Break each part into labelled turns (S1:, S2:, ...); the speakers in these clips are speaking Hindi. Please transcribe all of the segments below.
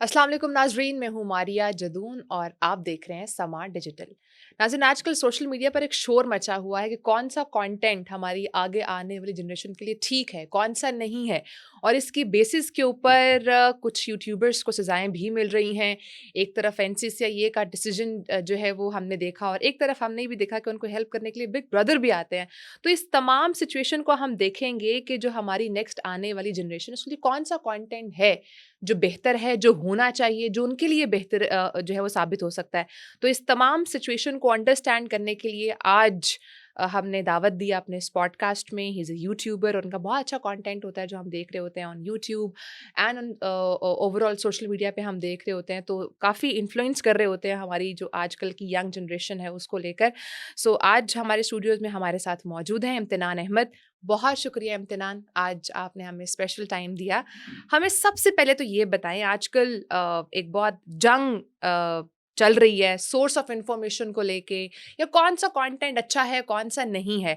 S1: अस्सलाम वालेकुम नाजरीन, मैं हूँ मारिया जदून और आप देख रहे हैं समा डिजिटल। नाज़रीन, आजकल सोशल मीडिया पर एक शोर मचा हुआ है कि कौन सा कंटेंट हमारी आगे आने वाली जनरेशन के लिए ठीक है, कौन सा नहीं है, और इसकी बेसिस के ऊपर कुछ यूट्यूबर्स को सज़ाएं भी मिल रही हैं। एक तरफ एनसीसीआईए का डिसीजन जो है वो हमने देखा, और एक तरफ हमने भी देखा कि उनको हेल्प करने के लिए बिग ब्रदर भी आते हैं। तो इस तमाम सिचुएशन को हम देखेंगे कि जो हमारी नेक्स्ट आने वाली जनरेशन उसके लिए कौन सा कंटेंट है जो बेहतर है, जो होना चाहिए, जो उनके लिए बेहतर जो है वो साबित हो सकता है। तो इस तमाम सिचुएशन को अंडरस्टैंड करने के लिए आज हमने दावत दी अपने इस पॉडकास्ट में। ही इज़ अ यूट्यूबर और उनका बहुत अच्छा कंटेंट होता है जो हम देख रहे होते हैं on YouTube and on overall social media पे हम देख रहे होते हैं, तो काफ़ी इन्फ्लुएंस कर रहे होते हैं हमारी जो आजकल की यंग जनरेशन है उसको लेकर। सो आज हमारे स्टूडियोज़ में हमारे साथ मौजूद हैं इम्तिनान अहमद। बहुत शुक्रिया इम्तिनान, आज आपने हमें स्पेशल टाइम दिया। हमें सबसे पहले तो ये बताएं, आजकल एक बहुत जंग चल रही है सोर्स ऑफ इंफॉर्मेशन को लेके, या कौन सा कंटेंट अच्छा है कौन सा नहीं है।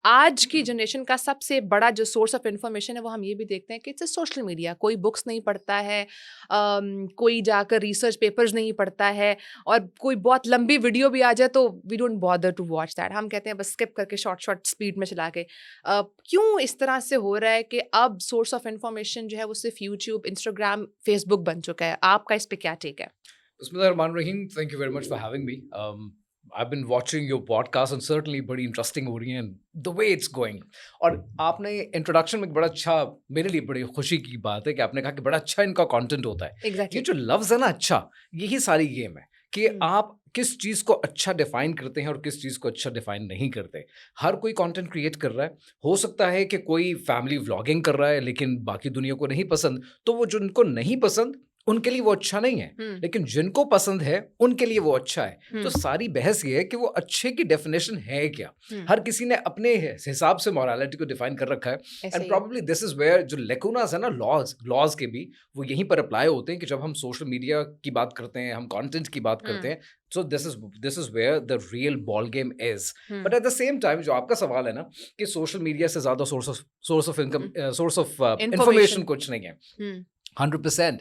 S1: आज की जनरेशन का सबसे बड़ा जो सोर्स ऑफ इंफॉर्मेशन है वो हम ये भी देखते हैं कि इट्स सोशल मीडिया। कोई बुक्स नहीं पढ़ता है, कोई जाकर रिसर्च पेपर्स नहीं पढ़ता है, और कोई बहुत लंबी वीडियो भी आ जाए तो we don't bother to watch that. हम कहते हैं बस स्किप करके शॉर्ट शॉर्ट स्पीड में चला के। क्यों इस तरह से हो रहा है कि अब सोर्स ऑफ इंफॉर्मेशन जो है वो सिर्फ यूट्यूब, इंस्टाग्राम, फेसबुक बन चुका है? आपका इस पे क्या टेक है?
S2: Bismillahirrahmanirrahim. Thank you very much for having me. I've been watching your podcast and certainly बड़ी इंटरेस्टिंग हो रही है the way it's going. और आपने इंट्रोडक्शन में बड़ा अच्छा, मेरे लिए बड़ी खुशी की बात है कि आपने कहा कि बड़ा अच्छा इनका कंटेंट होता है। ये
S1: एग्जैक्टली।
S2: जो लफ्ज़ है ना अच्छा, यही सारी गेम है कि आप किस चीज़ को अच्छा डिफाइन करते हैं और किस चीज़ को अच्छा डिफाइन नहीं करते। हर कोई कंटेंट क्रिएट कर रहा है। हो सकता है कि कोई फैमिली व्लॉगिंग कर रहा है लेकिन बाकी दुनिया को नहीं पसंद, तो वो जिनको नहीं पसंद उनके लिए वो अच्छा नहीं है, लेकिन जिनको पसंद है उनके लिए वो अच्छा है। तो सारी बहस ये है कि वो अच्छे की डेफिनेशन है क्या। हर किसी ने अपने हिसाब से मोरालिटी को डिफाइन कर रखा है,
S1: ऐसे
S2: एंड
S1: ही है।
S2: प्रॉब्ली दिस इज वेयर जो लेकुनास है ना लॉज के भी, वो यहीं पर अप्लाई होते हैं कि जब हम सोशल मीडिया की बात करते हैं, हम कंटेंट की बात करते हैं, so this is where the real ball game is. But at the same time जो आपका सवाल है ना कि सोशल मीडिया से ज्यादा source of income, source of information
S1: information.
S2: कुछ नहीं है। 100%।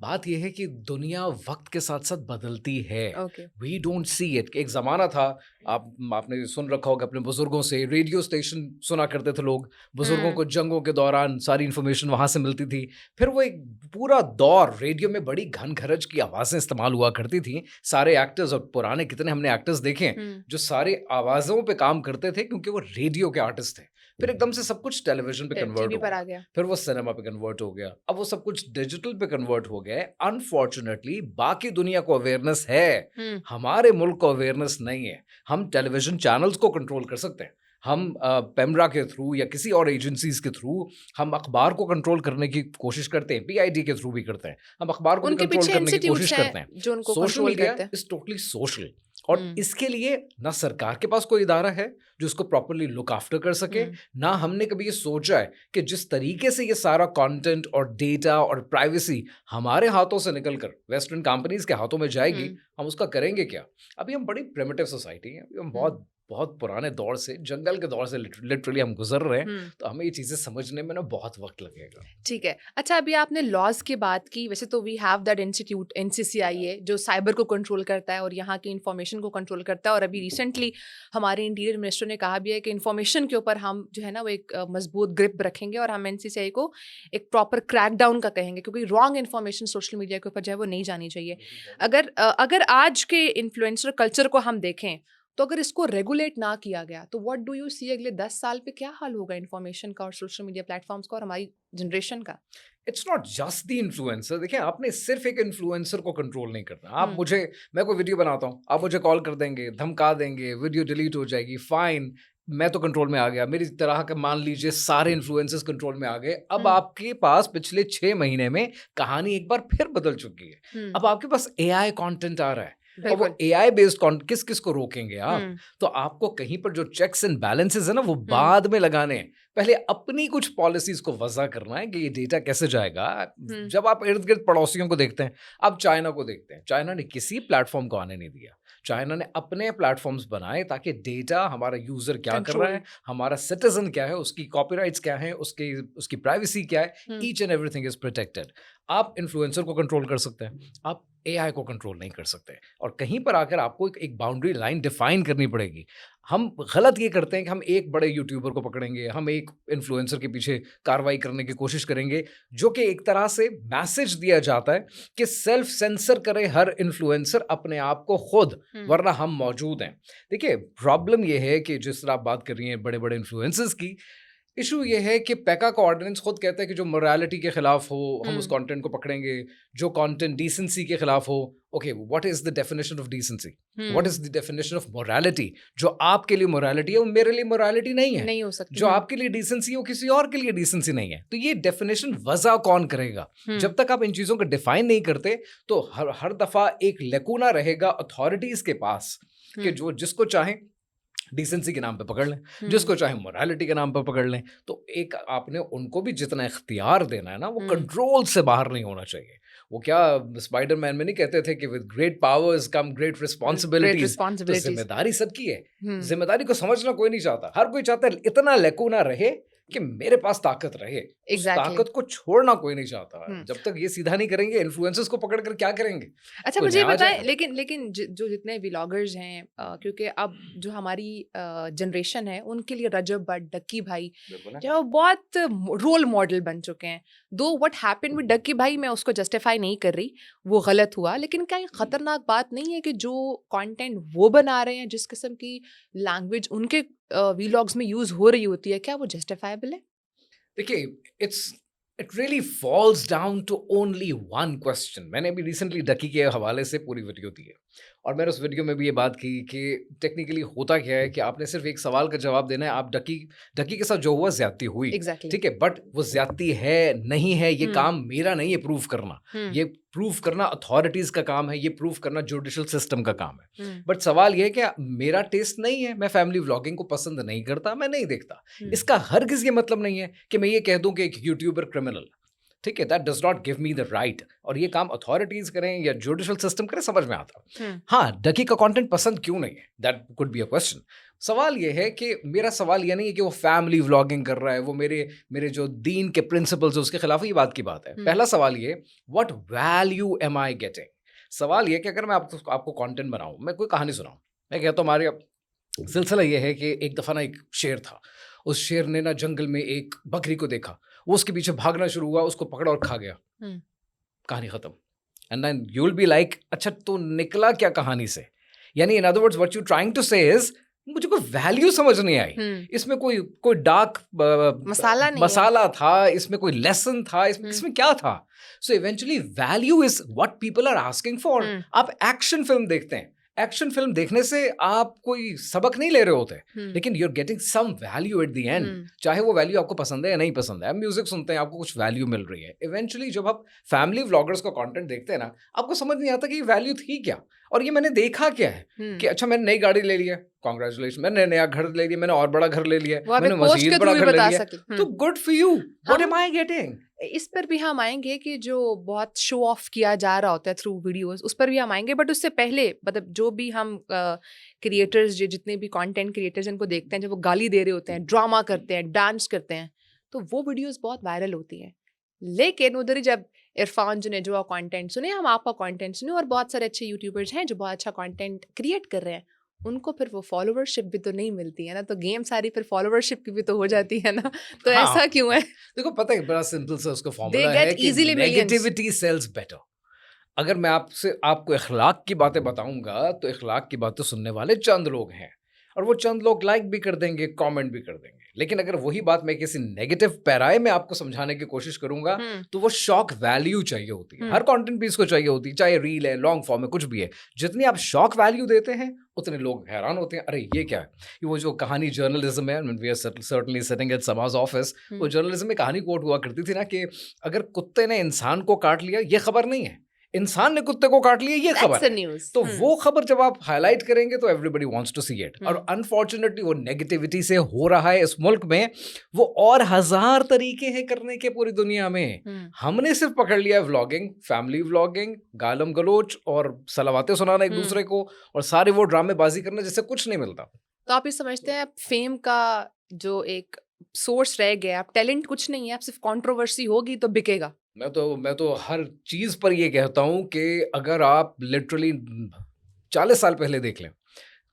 S2: बात यह है कि दुनिया वक्त के साथ साथ बदलती है।
S1: Okay.
S2: We don't see it. एक ज़माना था, आपने सुन रखा होगा अपने बुजुर्गों से, रेडियो स्टेशन सुना करते थे लोग। बुजुर्गों को जंगों के दौरान सारी इन्फॉर्मेशन वहाँ से मिलती थी। फिर वो एक पूरा दौर रेडियो में बड़ी घन घरज की आवाज़ें इस्तेमाल हुआ करती थी। सारे एक्टर्स, और पुराने कितने हमने एक्टर्स देखे हैं जो सारे आवाज़ों पे काम करते थे क्योंकि वो रेडियो के आर्टिस्ट थे। फिर एकदम से सब कुछ टेलीविजन पे कन्वर्ट
S1: टीवी
S2: हो
S1: पर
S2: गया,
S1: आ गया।
S2: फिर वो सिनेमा पे कन्वर्ट हो गया, अब वो सब कुछ डिजिटल पे कन्वर्ट हो गया है। अनफॉर्चुनेटली बाकी दुनिया को अवेयरनेस है, हमारे मुल्क को अवेयरनेस नहीं है। हम टेलीविजन चैनल्स को कंट्रोल कर सकते हैं, हम पेमरा के थ्रू या किसी और एजेंसीज के थ्रू हम अखबार को कंट्रोल करने की कोशिश करते हैं, पीआईडी के थ्रू भी करते हैं, हम अखबार को भी
S1: उनके
S2: कंट्रोल
S1: पीछे
S2: करने की कोशिश
S1: इंस्टीट्यूट्स
S2: करते
S1: हैं
S2: हैं।
S1: जो उनको
S2: सोशल
S1: कंट्रोल
S2: मीडिया
S1: करते हैं।
S2: इज टोटली सोशल, और इसके लिए ना सरकार के पास कोई इदारा है जो इसको प्रॉपर्ली लुक आफ्टर कर सके, ना हमने कभी ये सोचा है कि जिस तरीके से ये सारा कंटेंट और डेटा और प्राइवेसी हमारे हाथों से निकलकर वेस्टर्न कंपनीज के हाथों में जाएगी, हम उसका करेंगे क्या। अभी हम बड़ी प्रिमिटिव सोसाइटी हैं, अभी हम बहुत बहुत पुराने दौर से, जंगल के दौर से लिटरली हम गुजर रहे हैं, तो हमें ये चीजें समझने में ना बहुत वक्त लगेगा।
S1: ठीक है। अच्छा, अभी आपने लॉज की बात की। वैसे तो वी हैव दैट इंस्टीट्यूट एनसीसीआईए जो साइबर को कंट्रोल करता है और यहाँ की इंफॉर्मेशन को कंट्रोल करता है, और अभी रिसेंटली हमारे इंटीरियर मिनिस्टर ने कहा भी है कि इंफॉर्मेशन के ऊपर हम जो है ना वो एक मजबूत ग्रिप रखेंगे, और हम एनसीसीआई को एक प्रॉपर क्रैकडाउन का कहेंगे, क्योंकि रॉन्ग इन्फॉर्मेशन सोशल मीडिया के ऊपर जो है वो नहीं जानी चाहिए। अगर आज के इन्फ्लुएंसर कल्चर को हम देखें, तो अगर इसको रेगुलेट ना किया गया तो व्हाट डू यू सी अगले 10 साल पे क्या हाल होगा इन्फॉर्मेशन का और सोशल मीडिया प्लेटफॉर्म्स का और हमारी जनरेशन का?
S2: It's not just the influencer. देखिए, आपने सिर्फ एक इन्फ्लुएंसर को कंट्रोल नहीं करना। आप
S1: हुँ।
S2: मुझे, मैं कोई वीडियो बनाता हूँ, आप मुझे कॉल कर देंगे, धमका देंगे, वीडियो डिलीट हो जाएगी, फाइन, मैं तो कंट्रोल में आ गया। मेरी तरह के मान लीजिए सारे इन्फ्लुएंसर्स कंट्रोल में आ गए। अब
S1: हुँ।
S2: आपके पास पिछले 6 महीने में कहानी एक बार फिर बदल चुकी है।
S1: हुँ।
S2: अब आपके पास एआई कंटेंट आ रहा है, और
S1: बिल्कुल।
S2: वो एआई बेस्ड कंटेंट किस-किस को रोकेंगे आप?
S1: हुँ।
S2: तो आपको कहीं पर जो चेक्स एंड बैलेंसेस है ना वो
S1: हुँ।
S2: बाद में लगाने हैं। पहले अपनी कुछ पॉलिसीज को वजह करना है कि ये डेटा कैसे जाएगा।
S1: हम्म।
S2: जब आप इर्द गिर्द पड़ोसियों को देखते हैं, आप चाइना को देखते हैं, चाइना ने किसी प्लेटफॉर्म को आने नहीं दिया। चाइना ने अपने प्लेटफॉर्म्स बनाए ताकि डेटा, हमारा यूजर क्या कर रहा
S1: कंट्रोल।
S2: है, हमारा सिटीजन क्या है, उसकी कॉपीराइट्स क्या है, उसकी प्राइवेसी क्या है,
S1: hmm.
S2: Each and everything is protected. आप इन्फ्लुएंसर को कंट्रोल कर सकते हैं, आप एआई को कंट्रोल नहीं कर सकते। और कहीं पर आकर आपको एक बाउंड्री लाइन डिफाइन करनी पड़ेगी। हम गलत ये करते हैं कि हम एक बड़े यूट्यूबर को पकड़ेंगे, हम एक इन्फ्लुएंसर के पीछे कार्रवाई करने की कोशिश करेंगे, जो कि एक तरह से मैसेज दिया जाता है कि सेल्फ सेंसर करे हर इन्फ्लुएंसर अपने आप को खुद, वरना हम मौजूद हैं। देखिए, प्रॉब्लम ये है कि जिस तरह आप बात कर रही हैं बड़े बड़े इन्फ्लुएंसर्स की, इशू ये है कि पैका का ऑर्डिनेंस खुद कहता है कि जो मोरालिटी के खिलाफ हो हम उस कंटेंट को पकड़ेंगे, जो कंटेंट डिसेंसी के खिलाफ हो। Okay, what is the definition of decency, what is the definition of morality? जो आपके लिए मोरालिटी है वो मेरे लिए मोरालिटी नहीं है,
S1: नहीं हो सकती।
S2: जो आपके लिए डिसेंसी है वो किसी और के लिए डिसेंसी नहीं है। तो ये डेफिनेशन वजह कौन करेगा? जब तक आप इन चीजों को डिफाइन नहीं करते तो हर दफा एक लेकुना रहेगा अथॉरिटीज के पास कि जो जिसको चाहे डिसेंसी के नाम पे पकड़ लें, जिसको चाहे मोरालिटी के नाम पे पकड़ लें। तो एक आपने उनको भी जितना इख्तियार देना है ना, वो कंट्रोल से बाहर नहीं होना चाहिए। वो क्या स्पाइडरमैन में नहीं कहते थे कि with great powers come great responsibilities? तो जिम्मेदारी सबकी है। जिम्मेदारी को समझना कोई नहीं चाहता। हर कोई चाहता है इतना लेकुना रहे कि मेरे पास ताकत रहे। उस ताकत को छोड़ना कोई नहीं चाहता। जब तक ये सीधा नहीं करेंगे, इन्फ्लुएंसर्स को पकड़ कर क्या करेंगे?
S1: अच्छा, मुझे ये बताएं, लेकिन जो जितने व्लॉगर्स हैं, क्योंकि अब जो हमारी जनरेशन है उनके लिए रजब भट्ट, डक्की भाई जो बहुत रोल मॉडल बन चुके हैं। दो व्हाट हैपेंड विद डक्की भाई, मैं उसको जस्टिफाई नहीं कर रही, वो गलत हुआ, लेकिन क्या ये खतरनाक बात नहीं है कि जो कंटेंट वो बना रहे हैं, जिस किस्म की लैंग्वेज उनके व्लॉग्स में यूज हो रही होती है, क्या वो जस्टिफाइबल है?
S2: देखिए, it really falls down to only one question. मैंने अभी रिसेंटली डकी के हवाले से पूरी वीडियो दी है और मैंने उस वीडियो में भी ये बात की कि टेक्निकली होता क्या है कि आपने सिर्फ एक सवाल का जवाब देना है। आप डकी के साथ जो हुआ ज्यादती हुई, ठीक है, बट वो ज्यादती है नहीं है ये काम मेरा नहीं है प्रूफ करना। ये प्रूफ करना अथॉरिटीज का काम है, ये प्रूफ करना जुडिशल सिस्टम का काम है। बट सवाल ये है कि मेरा टेस्ट नहीं है, मैं फैमिली व्लॉगिंग को पसंद नहीं करता, मैं नहीं देखता। इसका हरगिज ये मतलब नहीं है कि मैं ये कह दूं कि एक यूट्यूबर क्रिमिनल, ठीक है, that does not give me the right. और ये काम अथॉरिटीज करें या जुडिशल सिस्टम करे, समझ में आता। हाँ, डकी का कंटेंट पसंद क्यों नहीं है, that could be a question. सवाल ये है कि मेरा सवाल ये नहीं है कि वो फैमिली व्लॉगिंग कर रहा है, वो मेरे जो दीन के प्रिंसिपल्स है उसके खिलाफ, ये बात की बात है। पहला सवाल ये, what value am I getting? सवाल ये कि अगर मैं आपको कंटेंट बनाऊं, मैं कोई कहानी सुनाऊं, मैं कहता हूँ हमारे सिलसिला ये है कि एक दफा ना एक शेर था, उस शेर ने ना जंगल में एक बकरी को देखा, वो उसके पीछे भागना शुरू हुआ, उसको पकड़ा और खा गया। कहानी खत्म। And then you will be like, अच्छा तो निकला क्या कहानी से? यानी in other words what you trying to say is, मुझे कोई वैल्यू समझ नहीं आई, इसमें कोई डार्क मसाला था, इसमें कोई लेसन था, इसमें क्या था? So eventually value is what people are asking for. आप एक्शन फिल्म देखते हैं, एक्शन फिल्म देखने से आप कोई सबक नहीं ले रहे होते, लेकिन you are getting some value at the end, चाहे वो वैल्यू आपको पसंद है या नहीं पसंद है। आप म्यूजिक सुनते हैं, आपको कुछ वैल्यू मिल रही है। इवेंचुअली जब आप फैमिली व्लॉगर्स का कंटेंट देखते हैं ना, आपको समझ नहीं आता कि ये वैल्यू थी क्या और ये मैंने देखा क्या है। कि अच्छा मैंने नई गाड़ी ले लिया, कांग्रेचुलेशन, मैंने नया घर ले लिया, मैंने और बड़ा घर ले लिया, मैंने मजीद बड़ा घर ले लिया, तो good for you, what am I getting?
S1: इस पर भी हम आएंगे कि जो बहुत शो ऑफ किया जा रहा होता है थ्रू वीडियोस, उस पर भी हम आएंगे। बट उससे पहले, मतलब जो भी हम क्रिएटर्स, जितने भी कंटेंट क्रिएटर्स इनको देखते हैं, जब वो गाली दे रहे होते हैं, ड्रामा करते हैं, डांस करते हैं, तो वो वीडियोस बहुत वायरल होती हैं। लेकिन उधर ही जब इरफान जुनेजो का कंटेंट सुने, हम आपका कंटेंट सुने, और बहुत सारे अच्छे यूट्यूबर्स हैं जो बहुत अच्छा कंटेंट क्रिएट कर रहे हैं, उनको फिर वो फॉलोवरशिप भी तो नहीं मिलती है ना, तो गेम सारी फिर फॉलोवरशिप की भी तो हो जाती है ना। तो हाँ, ऐसा क्यों है?
S2: देखो, पता है, बड़ा सिंपल सा उसका फॉर्मूला है कि नेगेटिविटी सेल्स बेटर। अगर मैं आपको इखलाक की बातें बताऊंगा तो इखलाक की बातें सुनने वाले चंद लोग हैं, और वो चंद लोग लाइक भी कर देंगे, कमेंट भी कर देंगे। लेकिन अगर वही बात मैं किसी नेगेटिव पैराए में आपको समझाने की कोशिश करूंगा तो वो शॉक वैल्यू चाहिए होती है, हर कंटेंट पीस को चाहिए होती है, चाहे रील है, लॉन्ग फॉर्म है, कुछ भी है। जितनी आप शॉक वैल्यू देते हैं उतने लोग हैरान होते हैं, अरे ये क्या है? वो जो कहानी जर्नलिज्म है, we are certainly sitting at Samaj office, वो जर्नलिज्म में कहानी कोट हुआ करती थी ना कि अगर कुत्ते ने इंसान को काट लिया, ये खबर नहीं है, इंसान ने कुत्ते को काट लिया, ये खबर
S1: दैट्स द
S2: है।
S1: न्यूज़।
S2: तो वो खबर जब आप हाईलाइट करेंगे तो everybody wants to see it. और अनफॉर्चुनेटली वो नेगेटिविटी से हो रहा है इस मुल्क में। वो और हजार तरीके हैं करने के पूरी दुनिया में। हमने सिर्फ पकड़ लिया है व्लॉगिंग, फैमिली व्लॉगिंग, गालम गलोच और सलावातें सुनाना एक दूसरे को, और सारे वो ड्रामेबाजी करना जिससे कुछ नहीं मिलता।
S1: तो आप ये समझते हैं फेम का जो एक सोर्स रह गया, आप टैलेंट कुछ नहीं है, आप सिर्फ कंट्रोवर्सी होगी तो बिकेगा?
S2: मैं तो हर चीज पर ये कहता हूं कि अगर आप लिटरली 40 साल पहले देख लें,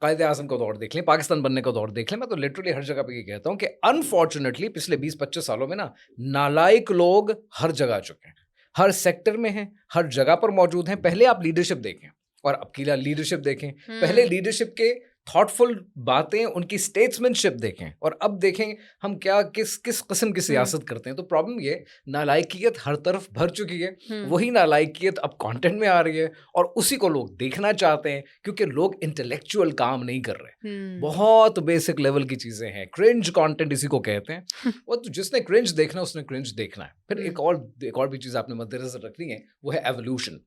S2: कायदे आज़म का दौर देख लें, पाकिस्तान बनने का दौर देख लें, मैं तो लिटरली हर जगह पे ये कहता हूं कि अनफॉर्चुनेटली पिछले 20-25 सालों में ना नालायक लोग हर जगह आ चुके हैं, हर सेक्टर में हैं, हर जगह पर मौजूद हैं। पहले आप लीडरशिप देखें और अब की लीडरशिप देखें। पहले लीडरशिप के थॉटफुल बातें, उनकी स्टेट्समैनशिप देखें, और अब देखें हम क्या किस किस किस्म की सियासत करते हैं। तो प्रॉब्लम ये, नालायकियत हर तरफ भर चुकी है। वही नालायकियत अब कंटेंट में आ रही है और उसी को लोग देखना चाहते हैं, क्योंकि लोग इंटेलेक्चुअल काम नहीं कर रहे। बहुत बेसिक लेवल की चीजें हैं। क्रिंज कंटेंट इसी को कहते हैं। और तो जिसने क्रिंज देखना उसने क्रिंज देखना है। फिर एक और भी चीज आपने मद्देनजर रखनी है, वो है एवोल्यूशन।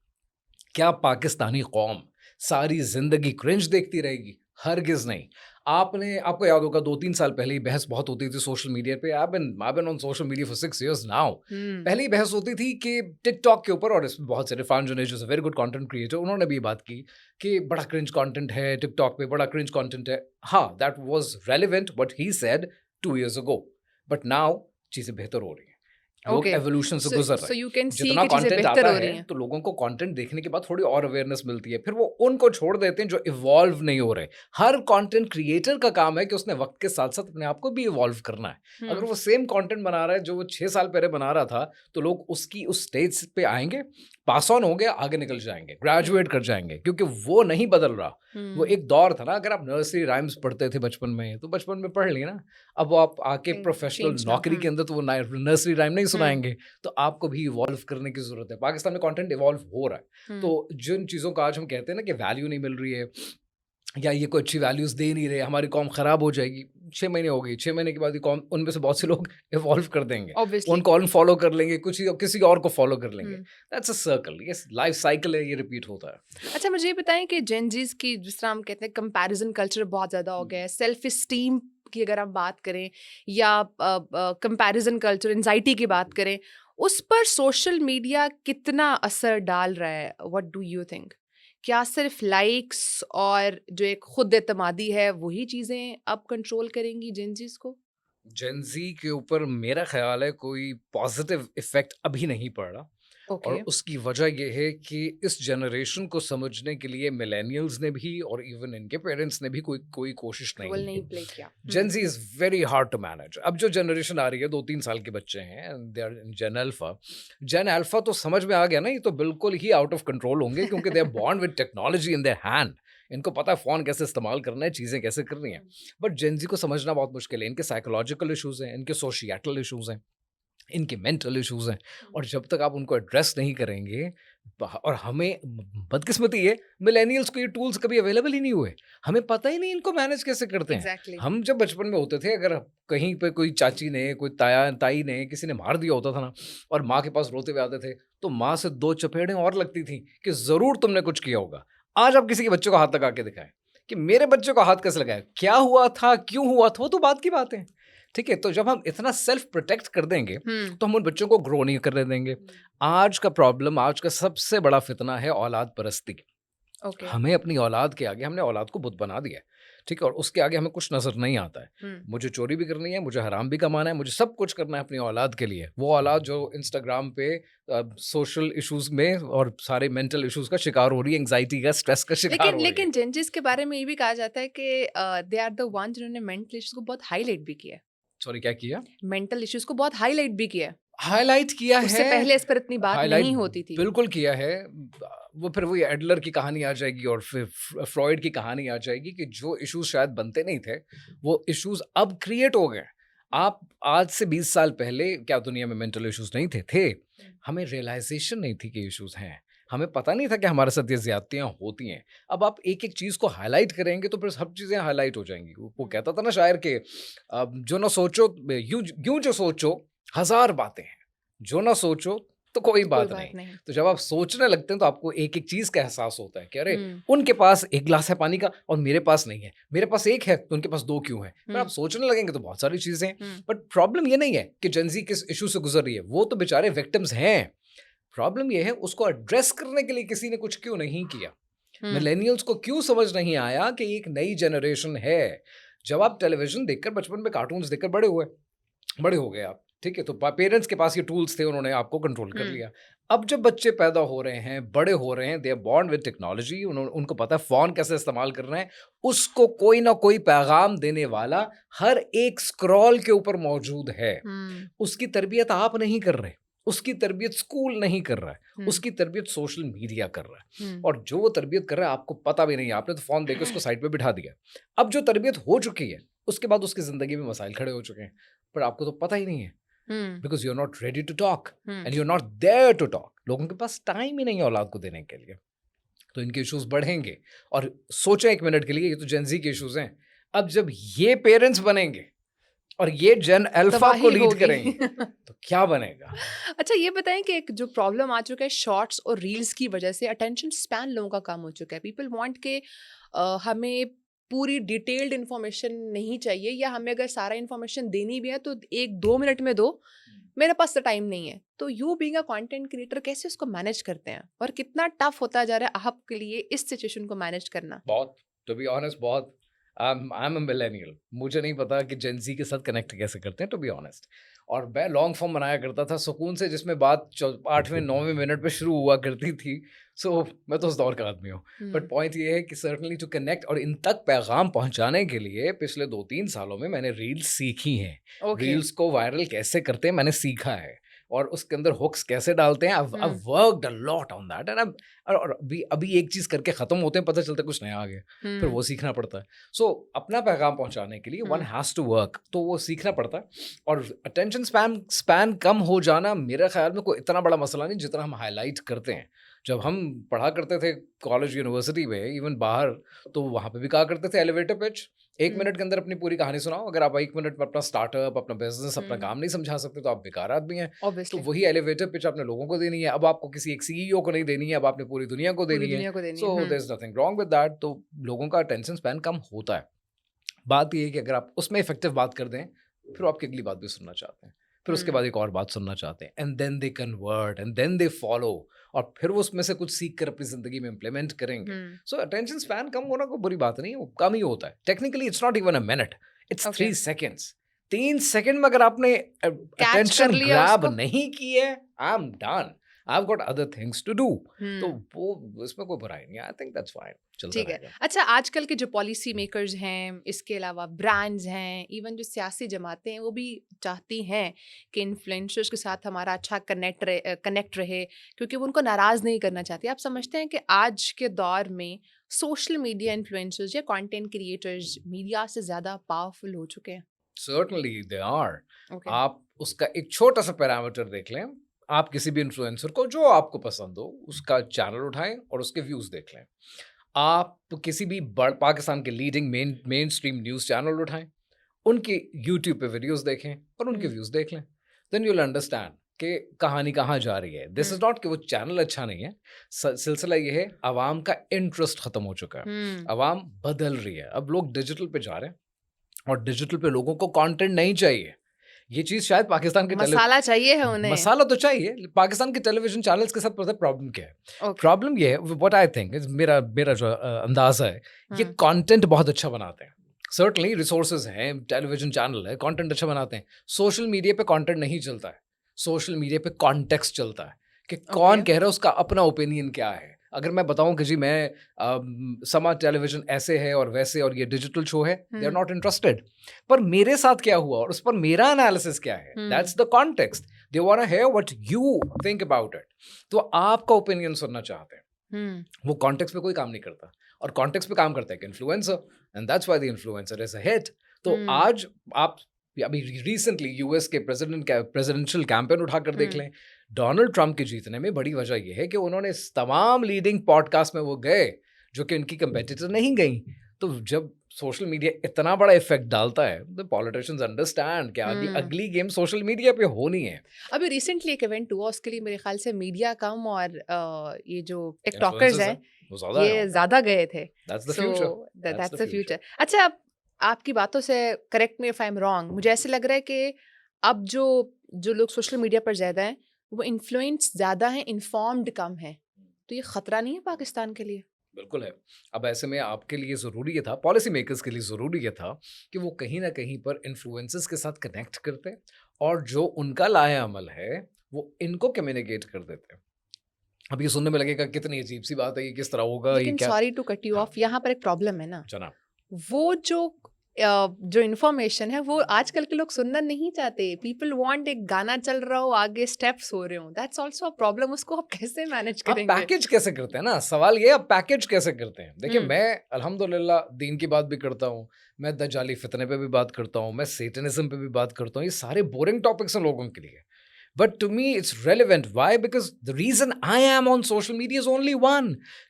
S2: क्या पाकिस्तानी कौम सारी जिंदगी क्रिंज देखती रहेगी? हरगिज नहीं। आपको याद होगा 2-3 साल पहले ही बहस बहुत होती थी सोशल मीडिया पे। I been on social media for 6 years now. पहले ही बहस होती थी कि टिकटॉक के ऊपर, और इसमें बहुत सारे फैन जो है वेरी गुड कंटेंट क्रिएटर, उन्होंने भी ये बात की कि बड़ा क्रिंज कंटेंट है टिकटॉक पे, बड़ा क्रिंज कंटेंट है। हाँ, that was relevant what he said 2 years ago, but now चीजें बेहतर हो रही हैं। लोग
S1: ओके,
S2: एवोल्यूशन से गुजर रहे
S1: सो
S2: हैं।
S1: यू कैन सी
S2: जितना
S1: कि चीजें
S2: कंटेंट
S1: बेहतर
S2: आता
S1: हो रही
S2: है
S1: हैं।
S2: तो लोगों को कंटेंट देखने के बाद थोड़ी और अवेयरनेस मिलती है, फिर वो उनको छोड़ देते हैं जो इवॉल्व नहीं हो रहे। हर कंटेंट क्रिएटर का काम है कि उसने वक्त के साथ साथ अपने आप को भी इवॉल्व करना है। अगर वो सेम कंटेंट बना रहा है जो वो 6 साल पहले बना रहा था, तो लोग उसकी उस स्टेज पे आएंगे, पास ऑन होंगे, आगे निकल जाएंगे, ग्रेजुएट कर जाएंगे, क्योंकि वो नहीं बदल रहा। वो एक दौर था ना, अगर आप नर्सरी राइम्स पढ़ते थे बचपन में, तो बचपन में पढ़ लिए ना। अब वो आप आके प्रोफेशनल
S1: चेंज ना।
S2: नौकरी के अंदर तो वो नर्सरी राइम नहीं सुनाएंगे। तो आपको भी इवॉल्व करने की जरूरत है। पाकिस्तान में कंटेंट इवॉल्व हो रहा है। तो जिन चीज़ों का आज हम कहते हैं ना कि वैल्यू नहीं मिल रही है, या ये कोई अच्छी वैल्यूज दे नहीं रहे, हमारी कौम खराब हो जाएगी। 6 महीने हो गई, 6 महीने के बाद ये कौम, उनमें से बहुत से लोग इवॉल्व कर देंगे,
S1: Obviously.
S2: उनको अनफॉलो कर लेंगे, किसी और को फॉलो कर लेंगे। दैट्स अ सर्कल, ये लाइफ साइकिल है, ये रिपीट होता है।
S1: अच्छा, मुझे ये बताएं कि जेनजीज की, जिस तरह हम कहते हैं, कंपैरिजन कल्चर बहुत ज़्यादा हो गया है। सेल्फ इस्टीम की अगर हम बात करें, या कंपैरिजन कल्चर, एंजाइटी की बात करें, उस पर सोशल मीडिया कितना असर डाल रहा है? What do you think? क्या सिर्फ लाइक्स और जो एक खुद एतमादी है वही चीज़ें अब कंट्रोल करेंगी जेनजीज को?
S2: जेनजी के ऊपर मेरा ख्याल है कोई पॉजिटिव इफेक्ट अभी नहीं पड़ रहा।
S1: ओके।
S2: और उसकी वजह ये है कि इस जनरेशन को समझने के लिए मिलेनियल्स ने भी और इवन इनके पेरेंट्स ने भी कोई कोशिश
S1: रोल
S2: नहीं
S1: नहीं
S2: की।
S1: प्ले किया।
S2: Gen Z is very hard to manage. अब जो जनरेशन आ रही है, 2-3 साल के बच्चे हैं, they are Gen Alpha. Gen Alpha तो समझ में आ गया ना, ये तो बिल्कुल ही आउट ऑफ कंट्रोल होंगे, क्योंकि they are born with technology in their hand. इनको पता है फ़ोन कैसे इस्तेमाल करना है, चीज़ें कैसे करनी है। बट जेनजी को समझना बहुत मुश्किल है। इनके साइकोलॉजिकल इश्यूज़ हैं, इनके सोशिएटल इश्यूज़ हैं, इनके मेंटल इश्यूज़ हैं, और जब तक आप उनको एड्रेस नहीं करेंगे, और हमें बदकिस्मती है, मिलेनियल्स को ये टूल्स कभी अवेलेबल ही नहीं हुए। हमें पता ही नहीं इनको मैनेज कैसे करते हैं।
S1: एग्जैक्टली।
S2: हम जब बचपन में होते थे, अगर कहीं पे कोई चाची ने, कोई ताई ने, किसी ने मार दिया होता था ना, और माँ के पास रोते हुए आते थे, तो माँ से 2 चपेड़ें और लगती थी कि ज़रूर तुमने कुछ किया होगा। आज आप किसी के बच्चे को हाथ लगा के दिखाएं कि मेरे बच्चे को हाथ कैसे लगाया, क्या हुआ था, क्यों हुआ था, वो तो बात की बात है। ठीक है, तो जब हम इतना सेल्फ प्रोटेक्ट कर देंगे, तो हम उन बच्चों को ग्रो नहीं करने देंगे। आज का प्रॉब्लम, आज का सबसे बड़ा फितना है औलाद परस्ती।
S1: ओके।
S2: हमें अपनी औलाद के आगे, हमने औलाद को बुत बना दिया है। ठीक है, और उसके आगे हमें कुछ नजर नहीं आता है। मुझे चोरी भी करनी है, मुझे हराम भी कमाना है, मुझे सब कुछ करना है अपनी औलाद के लिए। वो औलाद जो इंस्टाग्राम पे सोशल इश्यूज में और सारे मेंटल इश्यूज का शिकार हो रही है, एंजाइटी का, स्ट्रेस का शिकार हो रही है।
S1: लेकिन जेनजीज के बारे में ये भी कहा जाता है कि दे आर द वन जिन्होंने मेंटल इश्यूज को बहुत हाईलाइट भी किया है।
S2: सॉरी, क्या किया?
S1: मेंटल इश्यूज को बहुत हाइलाइट भी किया है।
S2: हाईलाइट किया
S1: उससे
S2: है,
S1: पहले इस पर इतनी बात
S2: हाईलाइट
S1: नहीं होती थी।
S2: बिल्कुल किया है। वो फिर वही एडलर की कहानी आ जाएगी, और फिर फ्रॉइड की कहानी आ जाएगी कि जो इश्यूज शायद बनते नहीं थे, वो इश्यूज अब क्रिएट हो गए। आप आज से 20 साल पहले क्या दुनिया में मेंटल इश्यूज नहीं थे? हमें रियलाइजेशन नहीं थी कि इश्यूज हैं। हमें पता नहीं था कि हमारे साथ ये ज्यादतियाँ होती हैं। अब आप एक-एक चीज़ को हाईलाइट करेंगे तो फिर सब चीज़ें हाईलाइट हो जाएंगी। वो कहता था ना शायर के, जो ना सोचो, यूं यूं जो सोचो 1000 बातें हैं, जो ना सोचो तो कोई
S1: कोई
S2: बात
S1: बात
S2: नहीं।
S1: नहीं।
S2: तो जब आप सोचने लगते हैं तो आपको एक-एक चीज़ का एहसास होता है कि अरे
S1: हुँ,
S2: उनके पास 1 ग्लास है पानी का और मेरे पास नहीं है। मेरे पास 1 है तो उनके पास 2 क्यों है? फिर आप
S1: हुँ,
S2: सोचने लगेंगे तो बहुत सारी चीज़ें हैं।
S1: हुँ,
S2: बट प्रॉब्लम ये नहीं है कि जेन ज़ी किस इश्यू से गुज़र रही है। वो तो बेचारे विक्टिम्स हैं। प्रॉब्लम ये है उसको एड्रेस करने के लिए किसी ने कुछ क्यों नहीं किया?
S1: हुँ,
S2: मिलेनियल्स को क्यों समझ नहीं आया कि एक नई जनरेशन है? जब आप टेलीविज़न देखकर बचपन में कार्टून्स देखकर बड़े हो गए आप, ठीक है? तो प पेरेंट्स के पास ये टूल्स थे, उन्होंने आपको कंट्रोल कर
S1: हुँ,
S2: लिया। अब जब बच्चे पैदा हो रहे हैं, बड़े हो रहे हैं, they are born with technology, उनको पता है फ़ोन कैसे इस्तेमाल करना है, उसको कोई ना कोई पैगाम देने वाला हर एक स्क्रॉल के ऊपर मौजूद है।
S1: हुँ,
S2: उसकी तरबियत आप नहीं कर रहे, उसकी तरबियत स्कूल नहीं कर रहा है,
S1: हुँ,
S2: उसकी तरबियत सोशल मीडिया कर रहा है।
S1: हुँ,
S2: और जो वो तरबियत कर रहा है आपको पता भी नहीं है, आपने तो फ़ोन देके उसको साइड पे बिठा दिया। अब जो तरबियत हो चुकी है, उसके बाद उसकी ज़िंदगी में मसाइल खड़े हो चुके हैं, पर आपको तो पता ही नहीं है।
S1: Hmm,
S2: because you are not ready to talk
S1: hmm,
S2: and you are not there to talk. लोगों के पास टाइम ही नहीं है औलाद को देने के लिए। तो इनके इश्यूज़ बढ़ेंगे और सोचें 1 मिनट के लिए, ये तो जेन ज़ी के इश्यूज़ हैं। अब जब ये पेरेंट्स बनेंगे और ये जेन अल्फ़ा को
S1: तबाही
S2: लीड
S1: होगी।
S2: करेंगे, तो क्या बनेगा?
S1: अच्छा ये बताएँ कि एक जो प्रॉब्लम आ चुका है शॉर्ट्स और रील्स की वजह से अटेंशन स्पैन लोगों का कम हो चुका है। पीपल वांट के हमें पूरी डिटेल्ड इन्फॉर्मेशन नहीं चाहिए या हमें अगर सारा इन्फॉर्मेशन देनी भी है तो 1-2 मिनट में दो, मेरे पास तो टाइम नहीं है। तो you being a content creator कैसे उसको मैनेज करते हैं? और कितना टफ होता जा रहा है आपके लिए इस सिचुएशन को मैनेज करना?
S2: बहुत, टू बी ऑनेस्ट बहुत। आई एम अ मिलेनियल, मुझे नहीं पता कि जेन ज़ी के साथ कनेक्ट कैसे करते हैं, टू बी ऑनेस्ट। और मैं लॉन्ग फॉर्म बनाया करता था सुकून से, जिसमें बात 8वें 9वें मिनट पे शुरू हुआ करती थी। सो मैं तो उस दौर का आदमी हूँ। बट
S1: हुँ,
S2: पॉइंट ये है कि सर्टेनली टू कनेक्ट और इन तक पैगाम पहुँचाने के लिए पिछले 2-3 सालों में मैंने रील्स सीखी हैं।
S1: ओके।
S2: रील्स को वायरल कैसे करते हैं मैंने सीखा है, और उसके अंदर हुक्स कैसे डालते हैं। I
S1: hmm,
S2: have worked a lot on that and और अभी अभी एक चीज़ करके ख़त्म होते हैं, पता चलता है कुछ नया आ गया। फिर
S1: हुँ,
S2: वो सीखना पड़ता है। सो अपना पैगाम पहुँचाने के लिए one
S1: uh,
S2: has to work, तो वो सीखना पड़ता है। और अटेंशन स्पैन स्पैन कम हो जाना मेरे ख़्याल में कोई इतना बड़ा मसला नहीं जितना हम हाइलाइट करते हैं। जब हम पढ़ा करते थे कॉलेज यूनिवर्सिटी में, इवन बाहर, तो वहाँ पे भी कहा करते थे एलिवेटर पिच। 1
S1: हुँ,
S2: मिनट के अंदर अपनी पूरी कहानी सुनाओ। अगर आप 1 मिनट में अपना स्टार्टअप, अपना बिज़नेस, अपना
S1: हुँ,
S2: काम नहीं समझा सकते तो आप बेकार आदमी हैं। तो
S1: ऑब्वियसली
S2: वही एलिवेटर पिच आपने लोगों को देनी है। अब आपको किसी एक सीईओ को नहीं देनी है, अब आपने पूरी दुनिया को
S1: पूरी
S2: देनी है।
S1: दुनिया को देनी है।
S2: So
S1: hmm,
S2: there is nothing wrong with that. तो लोगों का अटेंशन स्पैन कम होता है। बात ये है कि अगर आप उसमें इफ़ेक्टिव बात कर दें, फिर वो आपकी अगली बात भी सुनना चाहते हैं। फिर उसके
S1: हुँ,
S2: बाद एक और बात सुनना चाहते हैं, and then they convert and then they follow, और फिर वो उसमें से कुछ सीख कर अपनी ज़िंदगी में इम्प्लीमेंट करेंगे।
S1: हुँ,
S2: सो अटेंशन स्पैन कम होना कोई बुरी बात नहीं है, वो कम ही होता है। Technically it's not even a minute, it's
S1: okay.
S2: 3 seconds. 3 second में अगर आपने
S1: कैच कर
S2: अटेंशन
S1: लिया
S2: ग्रैब
S1: उसको?
S2: नहीं की है, I am done. I have got other things to do. तो
S1: हुँ,
S2: वो इसमें कोई बुराई नहीं है। आई थिंक दैट्स फाइन, चलता
S1: ठीक है।
S2: रहेगा।
S1: अच्छा आजकल के जो पॉलिसी मेकर्स हैं, इसके अलावा ब्रांड्स हैं, इवन जो सियासी जमातें हैं, वो भी चाहती हैं कि इन्फ्लुएंसर्स के साथ हमारा अच्छा कनेक्ट रहे क्योंकि वो उनको नाराज़ नहीं करना चाहती। आप समझते हैं कि आज के दौर में सोशल मीडिया इन्फ्लुएंसर्स या कंटेंट क्रिएटर्स मीडिया से ज़्यादा पावरफुल हो चुके हैं?
S2: Certainly they are.
S1: ओके।
S2: आप उसका एक छोटा सा पैरामीटर देख लें। आप किसी भी इन्फ्लुएंसर को जो आपको पसंद हो उसका चैनल उठाएं और उसके व्यूज देख लें। आप किसी भी पाकिस्तान के leading main stream news channel उठाएं, उनके यूट्यूब पे वीडियोस देखें और उनके
S1: हुँ,
S2: व्यूज देख लें। देन यू विल अंडरस्टैंड कि कहानी कहाँ जा रही है। दिस
S1: हुँ,
S2: इज नॉट कि वो चैनल अच्छा नहीं है। सिलसिला ये है, आवाम का इंटरेस्ट खत्म हो चुका है।
S1: हुँ,
S2: आवाम बदल रही है, अब लोग डिजिटल पे जा रहे हैं और डिजिटल पे लोगों को कंटेंट नहीं चाहिए। ये चीज़ शायद पाकिस्तान के
S1: मसाला चाहिए है उन्हें।
S2: मसाला तो चाहिए, पाकिस्तान के टेलीविज़न चैनल्स के साथ पता है प्रॉब्लम क्या है?
S1: ओके।
S2: प्रॉब्लम ये है, व्हाट आई थिंक इज़, मेरा मेरा जो अंदाज़ा है, ये
S1: हुँ,
S2: कंटेंट बहुत अच्छा बनाते हैं। सर्टेनली रिसोर्सेज़ हैं, टेलीविज़न चैनल है, कंटेंट अच्छा बनाते हैं। सोशल मीडिया पे कंटेंट नहीं चलता है। सोशल मीडिया पे कॉन्टेक्स्ट चलता है कि
S1: ओके।
S2: कौन कह रहा है, उसका अपना ओपिनियन क्या है। अगर मैं बताऊँ कि जी मैं समा टेलीविज़न ऐसे है और वैसे और ये डिजिटल शो है, they are
S1: uh,
S2: not interested. पर मेरे साथ क्या हुआ और उस पर मेरा एनालिसिस क्या है,
S1: hmm,
S2: that's the context. They want to hear what you think about it. तो आपका ओपिनियन सुनना चाहते हैं।
S1: हुँ,
S2: वो कॉन्टेक्स्ट पे कोई काम नहीं करता, और कॉन्टेक्स्ट पे काम करता है एक influencer, and that's why the influencer is a hit. तो
S1: हुँ,
S2: आज आप अभी रिसेंटली यूएस के प्रेसिडेंशियल कैंपेन उठाकर देख
S1: हुँ,
S2: लें। डोनाल्ड ट्रंप के जीतने में बड़ी वजह यह है कि उन्होंने इस तमाम लीडिंग पॉडकास्ट में वो गए जो कि उनकी कंपेटिटर नहीं गई। तो जब सोशल मीडिया इतना बड़ा इफेक्ट डालता है तो पॉलिटिशियंस अंडरस्टैंड कि आगे
S1: हम्म
S2: अगली गेम सोशल मीडिया पे होनी है।
S1: अभी रिसेंटली एक इवेंट हुआ, उसके लिए मेरे ख्याल से मीडिया कम और ये जो टिकटॉकर्स
S2: इन्फ्लुएंसर्स
S1: हैं
S2: हैं वो ज़्यादा हैं
S1: ये
S2: वहाँ पे।
S1: ज़्यादा गए थे।
S2: That's the
S1: so
S2: future, that's
S1: that's
S2: the
S1: the
S2: future.
S1: Future. अच्छा, अब आपकी बातों से correct me if I am wrong, मुझे ऐसे लग रहा है कि अब जो जो लोग सोशल मीडिया पर ज़्यादा हैं वो इन्फ्लुएंस ज़्यादा हैं, इन्फॉर्म्ड कम हैं। तो ये खतरा नहीं है पाकिस्तान के लिए?
S2: बिल्कुल है। अब ऐसे में आपके लिए ज़रूरी ये था, पॉलिसी मेकर्स के लिए ज़रूरी ये था कि वो कहीं न कहीं पर इन्फ्लुएंसर्स के साथ कनेक्ट करते और जो उनका लाए-अमल है, वो इनको कम्युनिकेट कर देते। अब ये सुनने में लगेगा कितनी अजीब-सी बात है, ये किस तरह होगा, ये
S1: लेकिन
S2: क्या।
S1: सॉरी टू कट यू
S2: हाँ,
S1: ऑफ, यहाँ पर एक प्रॉब्लम है ना।
S2: जनाब।
S1: वो जो इन्फॉर्मेशन है वो आजकल के लोग सुनना नहीं चाहते। पीपल वांट एक गाना चल रहा हो, आगे स्टेप्स हो रहे हो। That's also a problem. उसको आप कैसे मैनेज
S2: आप
S1: करेंगे?
S2: पैकेज कैसे करते हैं ना, सवाल ये आप पैकेज कैसे करते हैं। देखिए
S1: हुँ,
S2: मैं अल्हम्दुलिल्लाह दीन की बात भी करता हूँ, मैं दज्जाली फितने पे भी बात करता हूँ, मैं सैटनिज़्म पे भी बात करता हूँ, ये सारे बोरिंग टॉपिक्स हैं लोगों के लिए। But to me it's relevant, why? Because the reason I am on social media is only one,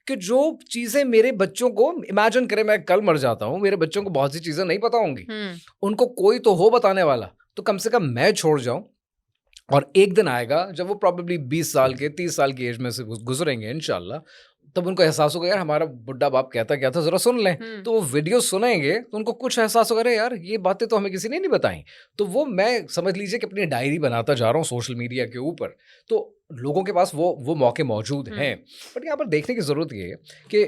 S2: कि जो चीज़ें मेरे बच्चों को, इमेजिन करें मैं कल मर जाता हूँ, मेरे बच्चों को बहुत सी चीज़ें नहीं पता होंगी,
S1: हुँ,
S2: उनको कोई तो हो बताने वाला, तो कम से कम मैं छोड़ जाऊँ। और एक दिन आएगा जब वो प्रोबेबली 20 साल के 30 साल की एज में से गुजरेंगे इंशाल्लाह, तब उनको एहसास होगा यार हमारा बुड्ढा बाप कहता क्या था, ज़रा सुन लें।
S1: हुँ,
S2: तो वो वीडियो सुनेंगे तो उनको कुछ एहसास होगा, अरे यार ये बातें तो हमें किसी ने नहीं बताई। तो वो मैं समझ लीजिए कि अपनी डायरी बनाता जा रहा हूँ सोशल मीडिया के ऊपर। तो लोगों के पास वो मौके मौजूद
S1: हुँ,
S2: हैं। बट यहाँ पर देखने की ज़रूरत ये है कि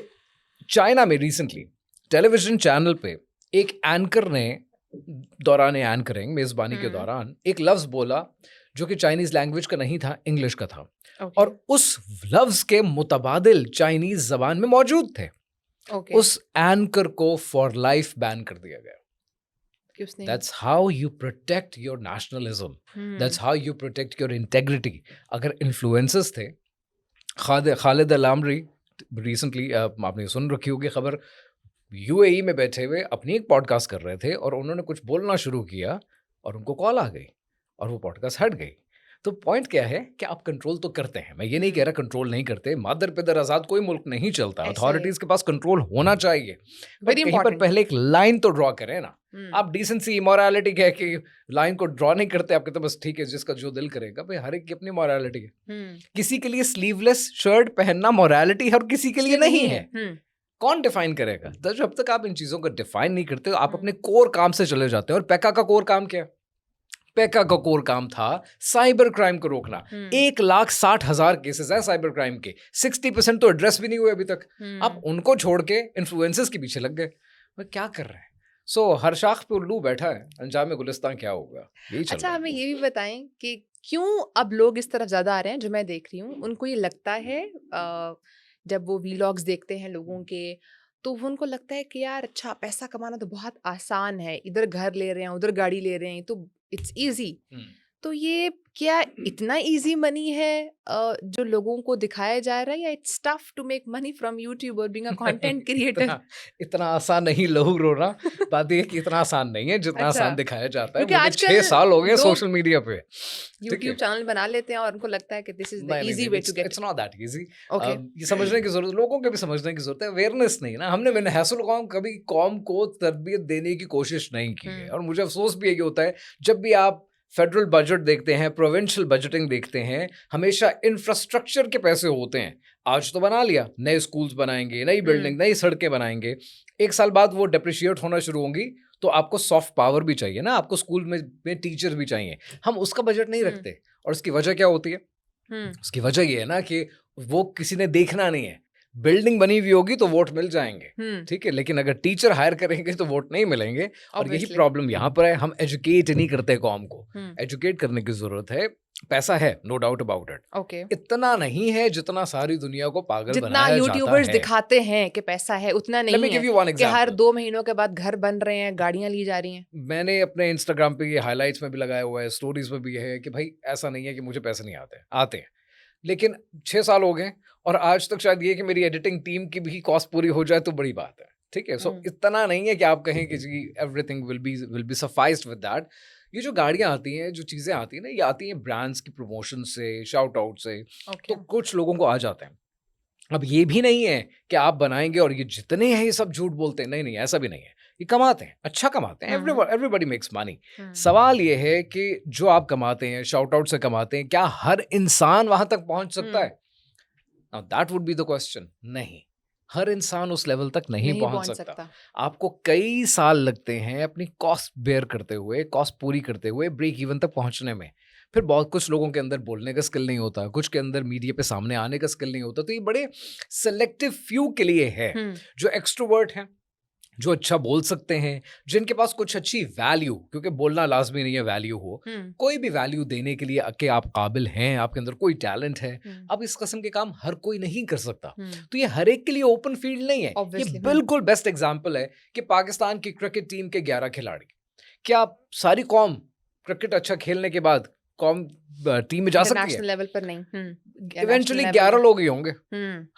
S2: चाइना में रिसेंटली टेलीविज़न चैनल पे एक एंकर ने दौरान एंकरिंग मेज़बानी के
S1: हुँ,
S2: दौरान एक लफ्ज़ बोला जो कि चाइनीज़ लैंग्वेज का नहीं था, इंग्लिश का था।
S1: ओके,
S2: और उस लफ्ज़ के मुतबादिल चाइनीज़ ज़बान में मौजूद थे।
S1: ओके।
S2: उस एंकर को फॉर लाइफ बैन कर दिया गया।
S1: कि उसने
S2: that's how you protect your nationalism,
S1: hmm,
S2: that's how you protect your integrity. अगर इन्फ्लुएंसर्स थे, खालिद अल आमरी रिसेंटली आपने सुन रखी होगी खबर, यूएई में बैठे हुए अपनी एक पॉडकास्ट कर रहे थे और उन्होंने कुछ बोलना शुरू किया और उनको कॉल आ गई और वो पॉडकास्ट हट गई। तो पॉइंट क्या है कि आप कंट्रोल तो करते हैं, मैं ये नहीं कह
S1: हुँ,
S2: रहा कंट्रोल नहीं करते, मादर पिदर आज़ाद कोई मुल्क नहीं चलता,
S1: ऐसे
S2: अथॉरिटीज़ के पास कंट्रोल होना चाहिए। बट
S1: वेरी
S2: कहीं पर
S1: इम्पोर्टेंट।
S2: पहले एक लाइन तो ड्रॉ करें ना।
S1: हुँ,
S2: आप डिसेंसी मोरालिटी कह के लाइन को ड्रॉ नहीं करते, आप कहते बस ठीक है जिसका जो दिल करेगा। भाई हर एक की अपनी मोरालिटी है।
S1: हुँ,
S2: किसी के लिए स्लीवलेस शर्ट पहनना मोरालिटी है और किसी के लिए
S1: इसलिए
S2: नहीं
S1: नहीं
S2: है।
S1: है। हुँ,
S2: कौन डिफाइन करेगा? तो जब तक आप इन चीज़ों को डिफाइन नहीं करते हो, आप
S1: हुँ,
S2: अपने कोर काम से चले जाते हो। और पेका का कोर काम क्या है? पेका का कोर काम था साइबर क्राइम को रोकना।
S1: हुँ,
S2: 1,60,000 केसेज़ हैं साइबर क्राइम के, 60% तो एड्रेस भी नहीं हुए अभी तक। आप
S1: हुँ।
S2: उनको छोड़ के इन्फ्लुएंसर्स के पीछे लग गए। भाई क्या कर रहे हैं? सो हर शाख पे उल्लू बैठा है, अंजाम गुलिस्तान क्या होगा? यही चल
S1: अच्छा,
S2: रहा है।
S1: हमें ये भी बताएँ कि क्यों अब लोग इस तरफ ज़्यादा आ रहे हैं? जो मैं देख रही हूँ, उनको ये लगता है जब वो व्लॉग्स देखते हैं लोगों के, तो वो उनको लगता है कि यार अच्छा पैसा कमाना तो बहुत आसान है, इधर घर ले रहे हैं, उधर गाड़ी ले रहे हैं, तो इट्स ईज़ी।
S2: हुँ।
S1: तो ये क्या इतना ईज़ी मनी है जो लोगों को दिखाया जा रहा है, या it's tough to make money from YouTube और बीइंग अ
S2: नहीं,
S1: कंटेंट क्रिएटर?
S2: इतना इतना आसान नहीं लहू रोना। बात ये है कि इतना आसान नहीं है जितना
S1: अच्छा,
S2: आसान दिखाया जाता है।
S1: क्योंकि
S2: मुझे
S1: आजकल
S2: 6 साल हो गए
S1: लोग
S2: सोशल मीडिया पे। ठीक
S1: यूट्यूब
S2: है?
S1: चैनल बना लेते हैं और उनको लगता है कि दिस इज़ द
S2: नहीं, नहीं,
S1: ईज़ी
S2: नहीं,
S1: way to
S2: it's
S1: get
S2: it's not that easy.
S1: Okay.
S2: ये समझने की ज़रूरत, लोगों को भी समझने की ज़रूरत है, अवेयरनेस नहीं है ना। हमने मैंने हैसुल कौम कभी कौम को तरबियत देने की कोशिश नहीं की है
S1: हुँ,
S2: और मुझे अफ़सोस भी यही होता है, जब भी आप फेडरल बजट देखते हैं, प्रोविंशियल बजटिंग देखते हैं, हमेशा इंफ्रास्ट्रक्चर के पैसे होते हैं। आज तो बना लिया, नए स्कूल्स बनाएँगे, नई
S1: हुँ,
S2: बिल्डिंग, नई सड़कें बनाएँगे। 1 साल बाद वो डेप्रिशिएट होना शुरू होंगी, तो आपको सॉफ्ट पावर भी चाहिए ना, आपको स्कूल में टीचर भी चाहिए। हम उसका बजट नहीं
S1: हुँ,
S2: रखते और उसकी वजह क्या होती है?
S1: हुँ,
S2: उसकी वजह ये है ना कि वो किसी ने देखना नहीं है। बिल्डिंग बनी हुई होगी तो वोट मिल जाएँगे,
S1: हुँ,
S2: ठीक है? लेकिन अगर टीचर हायर करेंगे तो वोट नहीं मिलेंगे और यही
S1: ऑब्वियसली।
S2: प्रॉब्लम यहाँ पर है, हम एजुकेट नहीं करते कौम को।
S1: हुँ,
S2: एजुकेट करने की ज़रूरत है, पैसा है, no doubt about it.
S1: Okay.
S2: इतना नहीं है जितना सारी दुनिया को पागल
S1: जितना
S2: बनाया जाता
S1: यूट्यूबर्स
S2: है।
S1: दिखाते हैं कि पैसा है, उतना
S2: लेट मी
S1: नहीं है
S2: गिव यू वन
S1: कि हर
S2: एग्ज़ाम्पल।
S1: 2 महीनों के बाद घर बन रहे हैं, गाड़ियाँ ली जा रही हैं।
S2: मैंने अपने इंस्टाग्राम पे ये हाइलाइट्स में भी लगाया हुआ है, स्टोरीज़ में भी है कि भाई ऐसा नहीं है कि मुझे पैसे नहीं आते, आते हैं। लेकिन 6 साल हो गए और आज तक शायद ये कि मेरी एडिटिंग टीम की भी कॉस्ट पूरी हो जाए तो बड़ी बात है, ठीक है? सो
S1: हुँ,
S2: इतना नहीं है कि आप कहें कि जी everything will be sufficed with that. ये जो गाड़ियाँ आती हैं, जो चीज़ें आती हैं ना, ये आती हैं ब्रांड्स की प्रमोशन से, शाउट आउट से,
S1: ओके।
S2: तो कुछ लोगों को आ जाते हैं। अब ये भी नहीं है कि आप बनाएंगे और ये जितने हैं ये सब झूठ बोलते हैं, नहीं नहीं, ऐसा भी नहीं है। ये कमाते हैं, अच्छा कमाते हैं, एवरीबॉडी मेक्स मनी। सवाल ये है कि जो आप कमाते हैं, शाउट आउट से कमाते हैं, क्या हर इंसान वहां तक पहुंच सकता है? Now that would be the question. नहीं, हर इंसान उस लेवल तक नहीं पहुंच सकता। आपको कई साल लगते हैं अपनी कॉस्ट बेयर करते हुए, कॉस्ट पूरी करते हुए ब्रेक इवन तक पहुंचने में। फिर बहुत कुछ लोगों के अंदर बोलने का स्किल नहीं होता, कुछ के अंदर मीडिया पे सामने आने का स्किल नहीं होता। तो ये बड़े सेलेक्टिव फ्यू के लिए है जो एक्सट्रोवर्ट हैं, जो अच्छा बोल सकते हैं, जिनके पास कुछ अच्छी वैल्यू, क्योंकि बोलना लाजमी नहीं है वैल्यू हो, कोई भी वैल्यू देने के लिए कि आप काबिल हैं, आपके अंदर कोई टैलेंट है। अब इस किस्म के काम हर कोई नहीं कर सकता। तो ये हर एक के लिए ओपन फील्ड नहीं है। ये बिल्कुल बेस्ट एग्जांपल है कि पाकिस्तान की क्रिकेट टीम के 11 खिलाड़ी, क्या सारी कौम क्रिकेट अच्छा खेलने के बाद कौम टीम में जा सकती है?
S1: नेशनल लेवल पर नहीं।
S2: इवेंचुअली 11 लोग ही होंगे,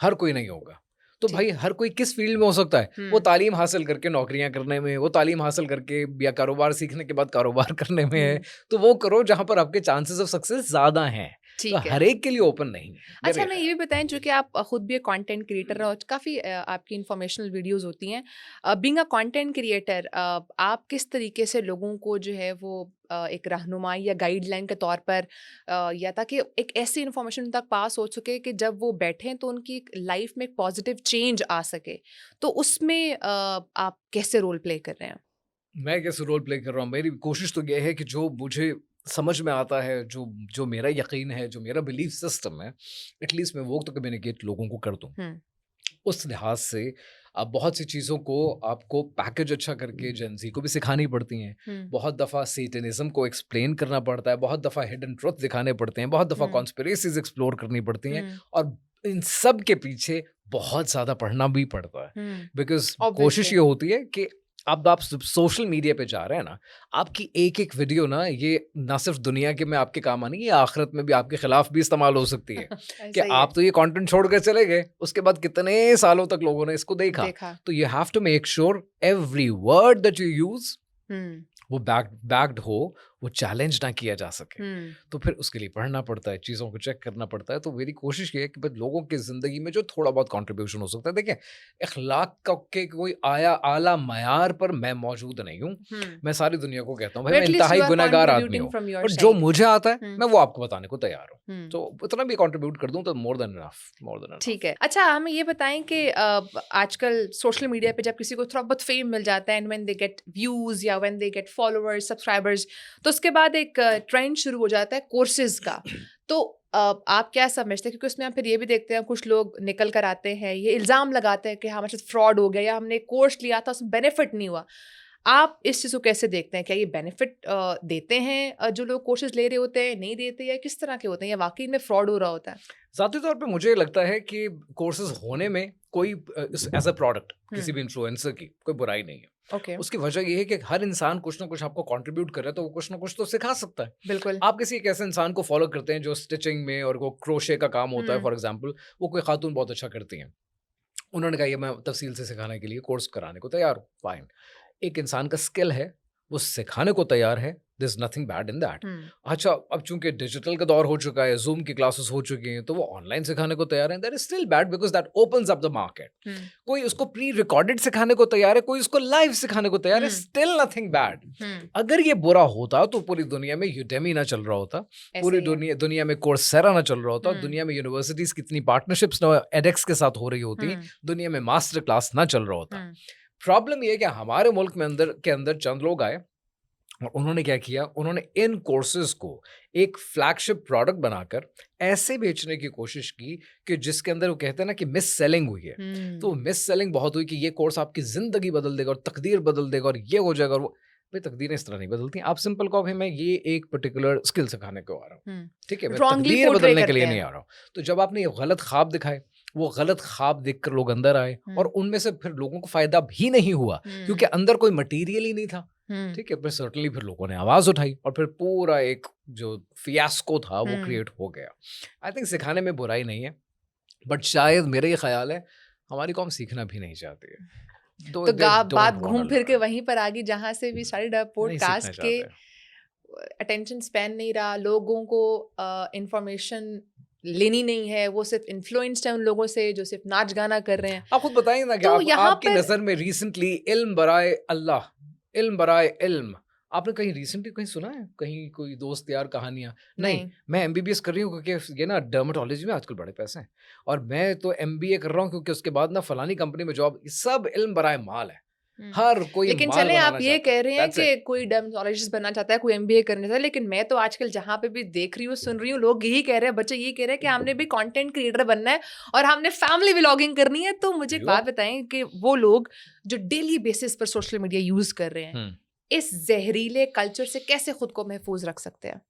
S2: हर कोई नहीं होगा। तो भाई हर कोई किस फील्ड में हो सकता है? वो तालीम हासिल करके नौकरियां करने में, वो तालीम हासिल करके या कारोबार सीखने के बाद कारोबार करने में है। तो वो करो जहां पर आपके चांसेस ऑफ सक्सेस ज्यादा हैं। तो हर एक के लिए ओपन नहीं है।
S1: अच्छा, मैं ये भी बताएं, जो कि आप खुद भी एक कंटेंट क्रिएटर हो, काफ़ी आपकी इन्फॉर्मेशनल वीडियोस होती हैं। बीइंग अ कंटेंट क्रिएटर, आप किस तरीके से लोगों को जो है वो एक रहनुमाई या गाइडलाइन के तौर पर, या ताकि एक ऐसी इन्फॉर्मेशन तक पास हो सके कि जब वो बैठें तो उनकी लाइफ में एक पॉजिटिव चेंज आ सके, तो उसमें आप कैसे रोल प्ले कर रहे हैं?
S2: मैं कैसे रोल प्ले कर रहा हूँ? मेरी कोशिश तो ये है कि जो मुझे समझ में आता है, जो जो मेरा यकीन है, जो मेरा बिलीफ सिस्टम है, एटलीस्ट मैं वो तो कम्युनिकेट लोगों को कर दूँ। उस लिहाज से अब बहुत सी चीज़ों को आपको पैकेज अच्छा करके जेंजी को भी सिखानी पड़ती हैं। बहुत दफ़ा सेटनिज्म को एक्सप्लेन करना पड़ता है, बहुत दफ़ा हिडन ट्रुथ दिखाने पड़ते हैं, बहुत दफ़ा कॉन्स्पिरेसीज एक्सप्लोर करनी पड़ती हैं, और इन सब के पीछे बहुत ज़्यादा पढ़ना भी पड़ता है। बिकॉज कोशिश ये होती है कि अब आप सोशल मीडिया पे जा रहे हैं ना, आपकी एक एक वीडियो ना, ये ना सिर्फ दुनिया के में आपके काम आनी है, ये आखिरत में भी आपके खिलाफ भी इस्तेमाल हो सकती है। कि आप तो ये कंटेंट छोड़ कर चले गए, उसके बाद कितने सालों तक लोगों ने इसको देखा। तो you have to make sure every word that you use वो बैक्ड हो, वो चैलेंज ना किया जा सके। तो फिर उसके लिए पढ़ना पड़ता है, चीज़ों को चेक करना पड़ता है। तो मेरी कोशिश ये है कि लोगों की ज़िंदगी में जो थोड़ा बहुत कंट्रीब्यूशन हो सकता है, देखिए अखलाक के कोई आला मयार पर मैं मौजूद नहीं हूँ। मैं सारी दुनिया को कहता हूँ भाई मैं इंतहाई गुनहगार आदमी हूँ, पर जो मुझे आता है मैं वो आपको बताने को तैयार हूँ। तो इतना भी कंट्रीब्यूट कर दूँ तो मोर देन इनफ।
S1: ठीक है। अच्छा, हमें ये बताएं कि आजकल सोशल मीडिया पे जब किसी को थोड़ा बहुत फेम मिल जाता है, and when they get views या when they get followers, subscribers, तो उसके बाद एक ट्रेंड शुरू हो जाता है कोर्सेज का। तो आप क्या समझते हैं? क्योंकि उसमें हम फिर ये भी देखते हैं, कुछ लोग निकल कर आते हैं, ये इल्ज़ाम लगाते हैं कि हमारे साथ फ्रॉड हो गया, या हमने कोर्स लिया था उसमें बेनिफिट नहीं हुआ। आप इस चीज़ को कैसे देखते हैं? क्या ये बेनिफिट देते हैं जो लोग कोर्सेज ले रहे होते हैं, नहीं देते, या किस तरह के होते हैं, या वाकई में फ्रॉड हो रहा होता है?
S2: ज़ाती तौर पे मुझे लगता है कि कोर्सेज होने में कोई एज अ प्रोडक्ट किसी भी इन्फ्लुएंसर की कोई बुराई नहीं है। उसकी वजह ये है कि हर इंसान कुछ ना कुछ आपको कंट्रीब्यूट कर रहा है, तो वो कुछ ना कुछ तो सिखा सकता है।
S1: बिल्कुल।
S2: आप किसी एक ऐसे इंसान को फॉलो करते हैं जो स्टिचिंग में और वो क्रोशे का काम होता है, फॉर एग्जांपल, वो कोई खातून बहुत अच्छा करती हैं, उन्होंने कहा ये मैं तफसील से सिखाने के लिए कोर्स कराने को तैयार हूँ, फाइन। एक इंसान का स्किल है, वो सिखाने को तैयार है, there is nothing bad in that. अच्छा, अब चूंकि डिजिटल का दौर हो चुका है, जूम की क्लासेस हो चुकी हैं, तो वो ऑनलाइन सिखाने को तैयार है, that is still bad because that opens up the market. कोई उसको प्री रिकॉर्डेड सिखाने को तैयार है, कोई उसको लाइव सिखाने को तैयार है, स्टिल नथिंग बैड। अगर ये बुरा होता तो पूरी दुनिया में यूडेमी ना चल रहा होता, पूरी दुनिया में कोर्सेरा ना चल रहा होता, दुनिया में यूनिवर्सिटीज कितनी पार्टनरशिप्स एडेक्स के साथ हो रही होती, दुनिया में मास्टर क्लास ना चल रहा होता। प्रॉब्लम ये है कि हमारे मुल्क में के अंदर चंद लोग आए और उन्होंने क्या किया, उन्होंने इन कोर्सेज को एक फ्लैगशिप प्रोडक्ट बनाकर ऐसे बेचने की कोशिश की कि जिसके अंदर वो कहते हैं ना कि मिस सेलिंग हुई है। तो मिस सेलिंग बहुत हुई कि ये कोर्स आपकी जिंदगी बदल देगा और तकदीर बदल देगा और ये हो जाएगा और वो। भाई तकदीरें इस तरह नहीं बदलती। आप सिंपल कहो भाई मैं ये एक पर्टिकुलर स्किल सिखाने को आ रहा हूँ, ठीक है, मैं तकदीर बदलने के लिए नहीं आ रहा हूँ। तो जब आपने ये गलत ख्वाब दिखाए, वो गलत ख्वाब देखकर लोग अंदर आए और उनमें से फिर लोगों को फायदा भी नहीं हुआ क्योंकि अंदर कोई मटेरियल ही नहीं था, ठीक है। फिर सर्टनली फिर लोगों ने आवाज उठाई और फिर पूरा एक जो फियास्को था वो क्रिएट हो गया। आई थिंक सिखाने में बुराई नहीं है, बट शायद मेरा ये ख्याल है हमारी कौम सीखना भी नहीं चाहती है।
S1: तो बात घूम फिर के वहीं पर आ गई जहां से भी सारे पॉडकास्ट के अटेंशन स्पैन नहीं रहा, लोगों को इंफॉर्मेशन लेनी नहीं है, वो सिर्फ इन्फ्लुएंस्ड है उन लोगों से जो सिर्फ नाच गाना कर रहे हैं।
S2: आप खुद बताइए ना कि
S1: तो
S2: आप,
S1: यहाँ
S2: आपकी
S1: पर
S2: नजर में रिसेंटली इल्म बराए अल्लाह, इल्म बराए इल्म, आपने कहीं रिसेंटली कहीं सुना है, कहीं कोई दोस्त यार कहानियां? नहीं,
S1: नहीं।
S2: मैं एमबीबीएस कर रही हूँ क्योंकि ये ना डर्मेटोलॉजी में आजकल बड़े पैसे हैं, और मैं तो एमबीए कर रहा हूँ क्योंकि उसके बाद ना फलानी कंपनी में जॉब, सब इल्म बराए माल है।
S1: हुँ।
S2: हर कोई
S1: लेकिन
S2: माल
S1: चलें आप
S2: बनाना
S1: ये
S2: चाहता है,
S1: कह रहे हैं
S2: दैट्स इट।
S1: कि कोई डर्मेटोलॉजिस्ट बनना चाहता है, कोई एमबीए करना चाहता है, लेकिन मैं तो आजकल जहाँ पे भी देख रही हूँ, सुन रही हूँ, लोग यही कह रहे हैं, बच्चे यही कह रहे हैं कि हमने भी कंटेंट क्रिएटर बनना है और हमने फैमिली व्लॉगिंग करनी है। तो मुझे एक
S2: यो।
S1: बात बताएं कि वो लोग जो डेली बेसिस पर सोशल मीडिया यूज कर रहे हैं,
S2: हम्म।
S1: इस जहरीले कल्चर से कैसे खुद को महफूज रख सकते हैं?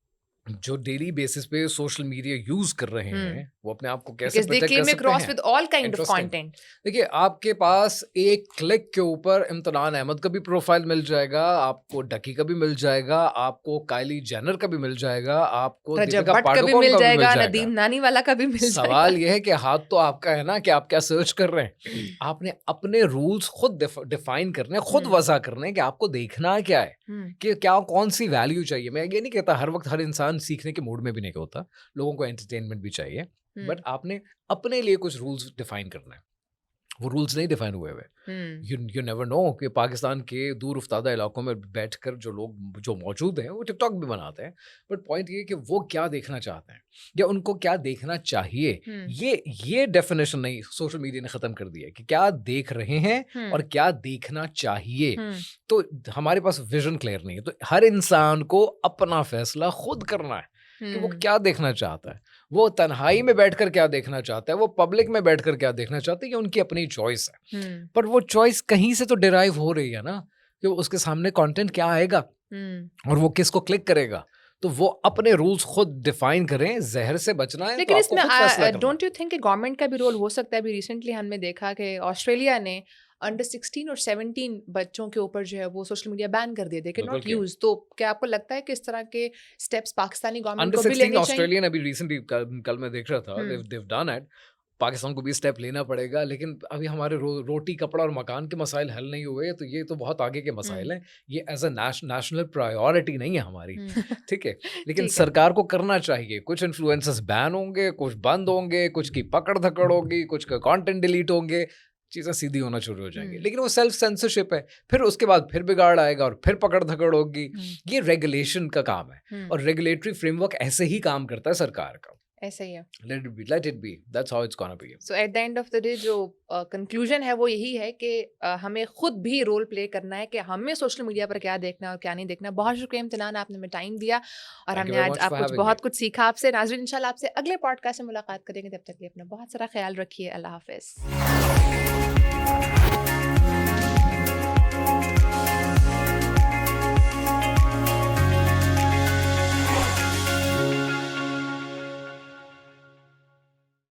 S2: जो डेली बेसिस पे सोशल मीडिया यूज कर रहे
S1: हम्म।
S2: हैं, वो अपने आप को कैसे
S1: बिकॉज दे
S2: प्रोटेक्ट कर
S1: केम
S2: सकते
S1: अक्रॉस
S2: हैं?
S1: With all kind of
S2: interesting.
S1: Content.
S2: देखिए, आपके पास एक क्लिक के ऊपर इम्तिनान अहमद का भी प्रोफाइल मिल जाएगा, आपको डकी का भी मिल जाएगा, आपको काइली जेनर का भी मिल जाएगा, आपको
S1: रजब
S2: दीपिका
S1: भट्ट का भी
S2: पादुकोण
S1: मिल
S2: का भी मिल
S1: जाएगा,
S2: जाएगा।
S1: नदीम नानी वाला का भी मिल जाएगा।
S2: सवाल यह है कि हाथ तो आपका है ना, कि आप क्या सर्च कर रहे हैं। आपने अपने रूल्स खुद डिफाइन करने, खुद वजह करने कि आपको देखना क्या है, कि क्या कौन सी वैल्यू चाहिए। मैं ये नहीं कहता हर वक्त हर इंसान सीखने के मूड में भी नहीं होता, लोगों को एंटरटेनमेंट भी चाहिए, बट आपने अपने लिए कुछ रूल्स डिफाइन करना है। वो रूल्स नहीं डिफाइन हुए हुए। यू नेवर नो कि पाकिस्तान के दूर उफ्तादा इलाकों में बैठकर जो लोग जो मौजूद हैं वो टिकटॉक भी बनाते हैं, बट पॉइंट ये है कि वो क्या देखना चाहते हैं या उनको क्या देखना चाहिए, ये डेफिनेशन नहीं सोशल मीडिया ने ख़त्म कर दिया है कि क्या देख रहे हैं और क्या देखना चाहिए। तो हमारे पास विजन क्लियर नहीं है, तो हर इंसान को अपना फैसला खुद करना है कि वो क्या देखना चाहता है, वो तन्हाई में बैठकर क्या देखना चाहता है, वो पब्लिक में बैठकर क्या देखना चाहता है, ये उनकी अपनी चॉइस है। पर वो चॉइस कहीं से तो डिराइव हो रही है ना, कि उसके सामने कंटेंट क्या आएगा और वो किसको क्लिक करेगा। तो वो अपने रूल्स खुद डिफाइन करें, जहर से बचना है
S1: लेकिन
S2: तो आपको खुद फैसला
S1: इसमें
S2: करना
S1: डोंट यू थिंक कि गवर्नमेंट का भी रोल हो सकता है? अभी रिसेंटली हमने देखा कि ऑस्ट्रेलिया ने अंडर 16 और 17 बच्चों के ऊपर जो है वो सोशल मीडिया बैन कर दिए, दे कैन
S2: बिल्कुल
S1: नॉट
S2: किया।
S1: यूज। तो क्या आपको लगता है कि इस तरह के स्टेप्स पाकिस्तानी गवर्नमेंट
S2: अंडर
S1: को भी
S2: 16
S1: लेने चाहिए?
S2: ऑस्ट्रेलिया ने अभी रिसेंटली कल मैं देख रहा था,
S1: हम्म।
S2: they've done it। पाकिस्तान को भी स्टेप लेना पड़ेगा, लेकिन अभी हमारे रोटी कपड़ा और मकान के मसाइल हल नहीं हुए, तो ये तो बहुत आगे के मसाइल हैं। ये एज अ नेशनल प्रायोरिटी नहीं है हमारी, ठीक है। लेकिन
S1: ठीक है।
S2: सरकार को करना चाहिए। कुछ इन्फ्लुएंसर्स बैन होंगे, कुछ बंद होंगे, कुछ की पकड़ धकड़ होगी, कुछ का कंटेंट डिलीट होंगे, चीज़ें सीधी होना शुरू हो जाएंगी। लेकिन वो सेल्फ सेंसरशिप है, फिर उसके बाद फिर बिगाड़ आएगा और फिर पकड़ धकड़ होगी। ये रेगुलेशन का काम है और रेगुलेटरी फ्रेमवर्क ऐसे ही काम करता है सरकार का।
S1: ऐसा ही है।
S2: Let it be. That's how it's gonna be.
S1: So eight the end of the day जो कंक्लूजन है वो यही है कि हमें खुद भी रोल प्ले करना है कि हमें सोशल मीडिया पर क्या देखना है और क्या नहीं देखना। बहुत शुक्रिया इम्तिनान, आपने हमें टाइम दिया और
S2: Thank you
S1: हमने
S2: very
S1: आज
S2: much for having
S1: बहुत
S2: me.
S1: कुछ सीखा आपसे। नाज़रीन, इंशाल्लाह आपसे अगले पॉडकास्ट में मुलाकात करेंगे, तब तक के लिए अपना बहुत सारा ख्याल रखिए। अल्लाह हाफिज़।